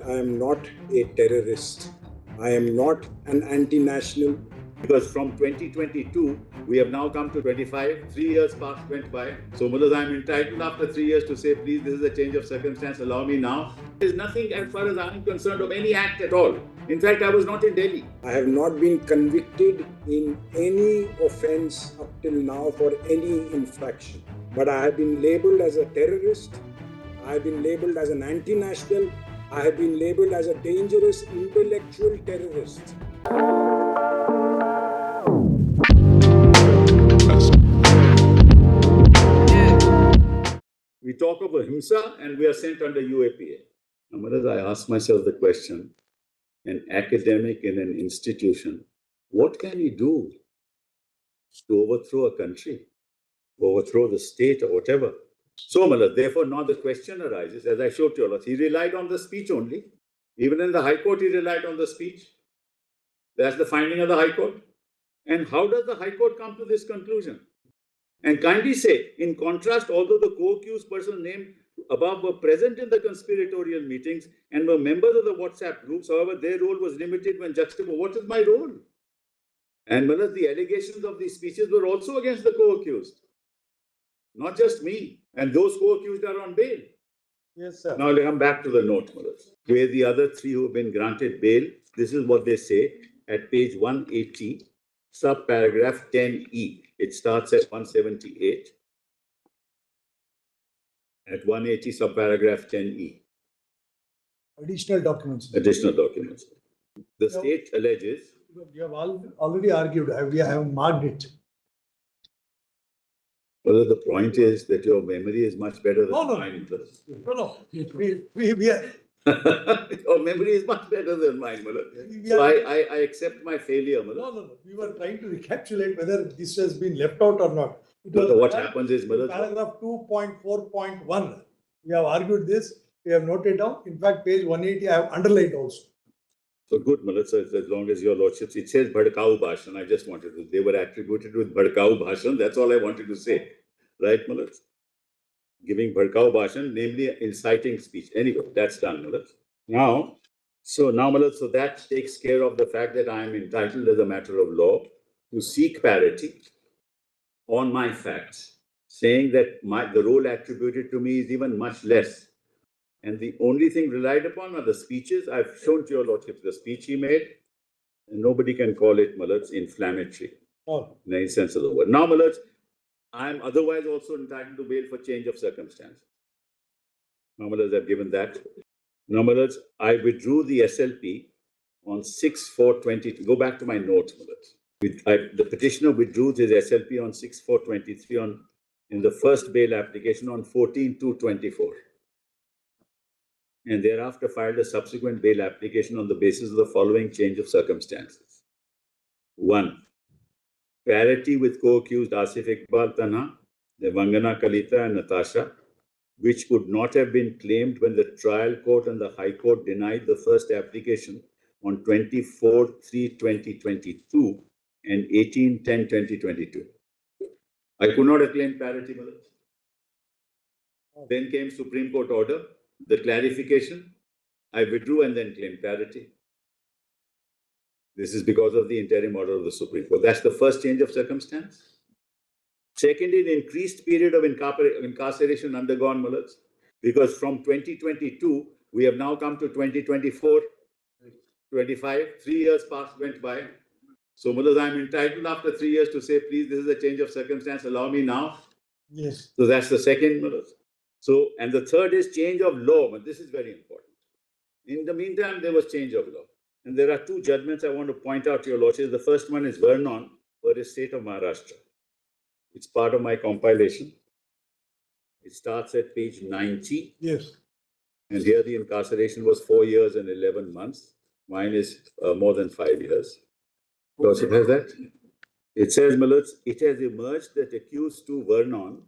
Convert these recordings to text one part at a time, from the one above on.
I am not a terrorist. I am not an anti-national. Because from 2022, we have now come to 25. 3 years went by. So, Mullah, I'm entitled after 3 years to say, please, this is a change of circumstance. Allow me now. There's nothing, as far as I'm concerned, of any act at all. In fact, I was not in Delhi. I have not been convicted in any offense up till now for any infraction. But I have been labeled as a terrorist. I have been labeled as an anti-national. I have been labeled as a dangerous intellectual terrorist. We talk of ahimsa and we are sent under UAPA. Now, I ask myself the question, an academic in an institution, what can we do to overthrow a country, overthrow the state or whatever? So, Malad, therefore, now the question arises, as I showed to you, he relied on the speech only. Even in the High Court, he relied on the speech. That's the finding of the High Court. And how does the High Court come to this conclusion? And kindly say, in contrast, although the co-accused persons named above were present in the conspiratorial meetings and were members of the WhatsApp groups, however, their role was limited when juxtaposed. What is my role? And Malad, the allegations of these speeches were also against the co-accused. Not just me. And those co-accused are on bail. Yes, sir. Now I'll come back to the note, Malad. Where the other three who have been granted bail, this is what they say at page 180, subparagraph 10E. It starts at 178. At 180, subparagraph 10E. Additional documents. Additional documents. The state alleges. You have already argued. We have marked it. Well, the point is that your memory is much better than mine. No. We are. Your memory is much better than mine, Mullah. So I accept my failure, Mullah. No. We were trying to recapitulate whether this has been left out or not. What happens is, Mullah. Paragraph 2.4.1. We have argued this. We have noted down. In fact, page 180, I have underlined also. So good, Mullah. So as long as your lordships, it says Bhadkau Bhashan. I just wanted to, they were attributed with Bhadkau Bhashan. That's all I wanted to say. Right, Mullah? Giving Bhadkau Bhashan, namely inciting speech. Anyway, that's done, Mullah. Now, Mullah, so that takes care of the fact that I am entitled as a matter of law to seek parity on my facts, saying that the role attributed to me is even much less. And the only thing relied upon are the speeches. I've shown to your lordship the speech he made, and nobody can call it, Mullah, inflammatory in any sense of the word. Now, Mullah, I'm otherwise also entitled to bail for change of circumstance. Now, Mullah, I've given that. Now, Mullah, I withdrew the SLP on 6/4/22. Go back to my notes, Mullah. The petitioner withdrew his SLP on 6/4/23 in the first bail application on 14/2/24. And thereafter filed a subsequent bail application on the basis of the following change of circumstances. 1. Parity with co-accused Asif Iqbal Tanha, Devangana Kalita and Natasha, which could not have been claimed when the trial court and the High Court denied the first application on 24/3/2022 and 18/10/2022. I could not have claimed parity, Mullah. Then came Supreme Court order. The clarification, I withdrew and then claimed parity. This is because of the interim order of the Supreme Court. That's the first change of circumstance. Second, an increased period of incarceration undergone, Mullah, because from 2022, we have now come to 2024, 25. 3 years went by. So, Mullah, I'm entitled after 3 years to say, please, this is a change of circumstance. Allow me now. Yes. So that's the second, Mullah. So, and the third is change of law, but this is very important. In the meantime, there was change of law. And there are two judgments I want to point out to your lordship. The first one is Vernon for the state of Maharashtra. It's part of my compilation. It starts at page 90. Yes. And here the incarceration was 4 years and 11 months. Mine is more than 5 years. Lordship has that. It says, Mullah, it has emerged that accused to Vernon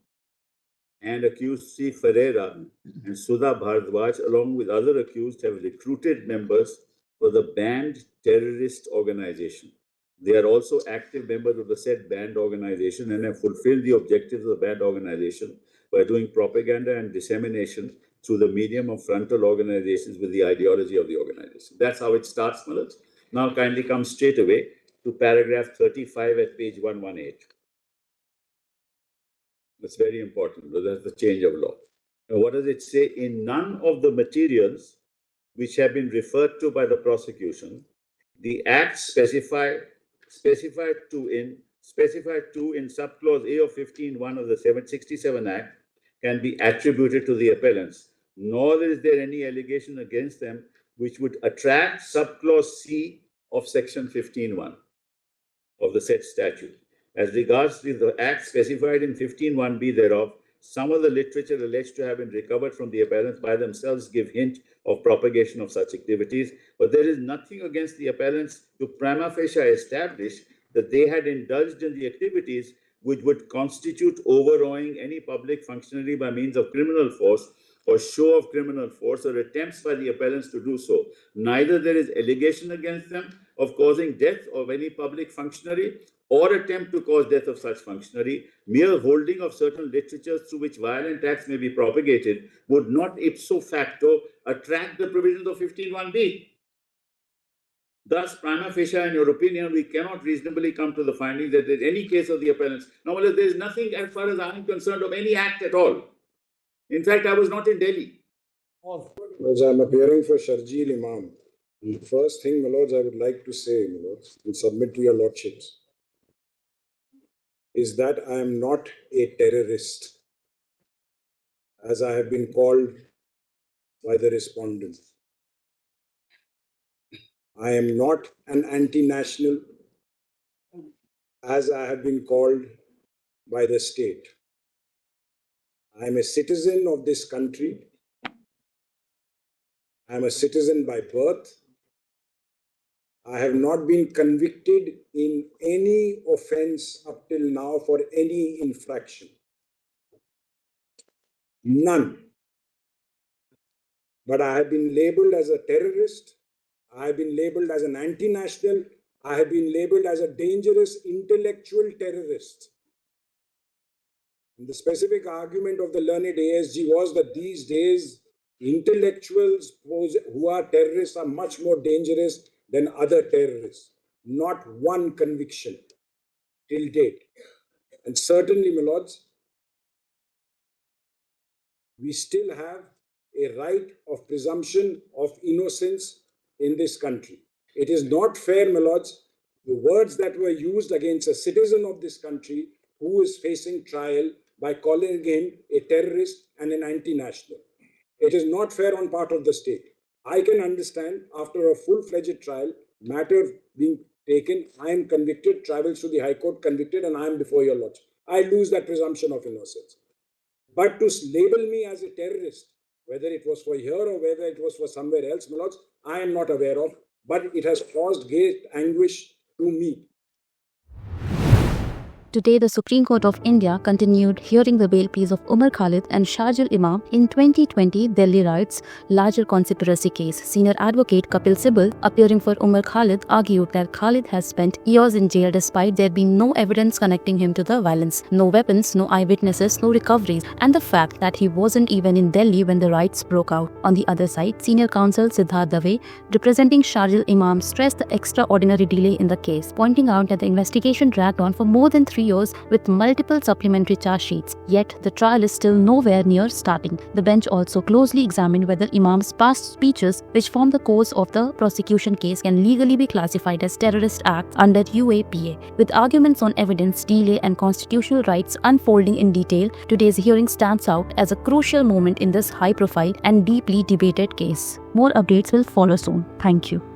and accused C. Ferreira and Sudha Bhardwaj, along with other accused, have recruited members for the banned terrorist organization. They are also active members of the said banned organization and have fulfilled the objectives of the banned organization by doing propaganda and dissemination through the medium of frontal organizations with the ideology of the organization. That's how it starts, Malaj. Now kindly come straight away to paragraph 35 at page 118. That's very important. That's the change of law. Now, what does it say? In none of the materials which have been referred to by the prosecution, the Act specified to in subclause A of 15(1) of the 767 Act can be attributed to the appellants, nor is there any allegation against them which would attract subclause C of section 15(1) of the said statute. As regards to the Act specified in 15(1)(b) thereof, some of the literature alleged to have been recovered from the appellants by themselves give hint of propagation of such activities, but there is nothing against the appellants to prima facie establish that they had indulged in the activities which would constitute overawing any public functionary by means of criminal force or show of criminal force or attempts by the appellants to do so. Neither there is allegation against them of causing death of any public functionary or attempt to cause death of such functionary. Mere holding of certain literatures through which violent acts may be propagated would not ipso facto attract the provisions of 15(1)(b). Thus, prima facie, in your opinion, we cannot reasonably come to the finding that there is any case of the appellants. Now, there is nothing, as far as I am concerned, of any act at all. In fact, I was not in Delhi. As I'm appearing for Sharjeel Imam, the first thing, my lords, I would like to say, my lords, and submit to your lordships, is that I am not a terrorist, as I have been called by the respondent. I am not an anti-national, as I have been called by the state. I am a citizen of this country. I am a citizen by birth. I have not been convicted in any offense up till now for any infraction. None. But I have been labeled as a terrorist. I have been labeled as an anti-national. I have been labeled as a dangerous intellectual terrorist. And the specific argument of the learned ASG was that these days, intellectuals who are terrorists are much more dangerous than other terrorists. Not one conviction till date. And certainly, my lords, we still have a right of presumption of innocence in this country. It is not fair, my lords, the words that were used against a citizen of this country who is facing trial by calling him a terrorist and an anti-national. It is not fair on part of the state. I can understand after a full-fledged trial, matter being taken, I am convicted, travels to the High Court, convicted, and I am before your lordship. I lose that presumption of innocence. But to label me as a terrorist, whether it was for here or whether it was for somewhere else, my lords, I am not aware of, but it has caused great anguish to me. Today, the Supreme Court of India continued hearing the bail pleas of Umar Khalid and Sharjeel Imam in 2020 Delhi riots larger conspiracy case. Senior advocate Kapil Sibal, appearing for Umar Khalid, argued that Khalid has spent years in jail despite there being no evidence connecting him to the violence, no weapons, no eyewitnesses, no recoveries, and the fact that he wasn't even in Delhi when the riots broke out. On the other side, senior counsel Siddharth Dave, representing Sharjeel Imam, stressed the extraordinary delay in the case, pointing out that the investigation dragged on for more than 3 years with multiple supplementary charge sheets, yet the trial is still nowhere near starting. The bench also closely examined whether Imam's past speeches, which form the course of the prosecution case, can legally be classified as terrorist acts under UAPA. With arguments on evidence, delay and constitutional rights unfolding in detail, today's hearing stands out as a crucial moment in this high-profile and deeply debated case. More updates will follow soon. Thank you.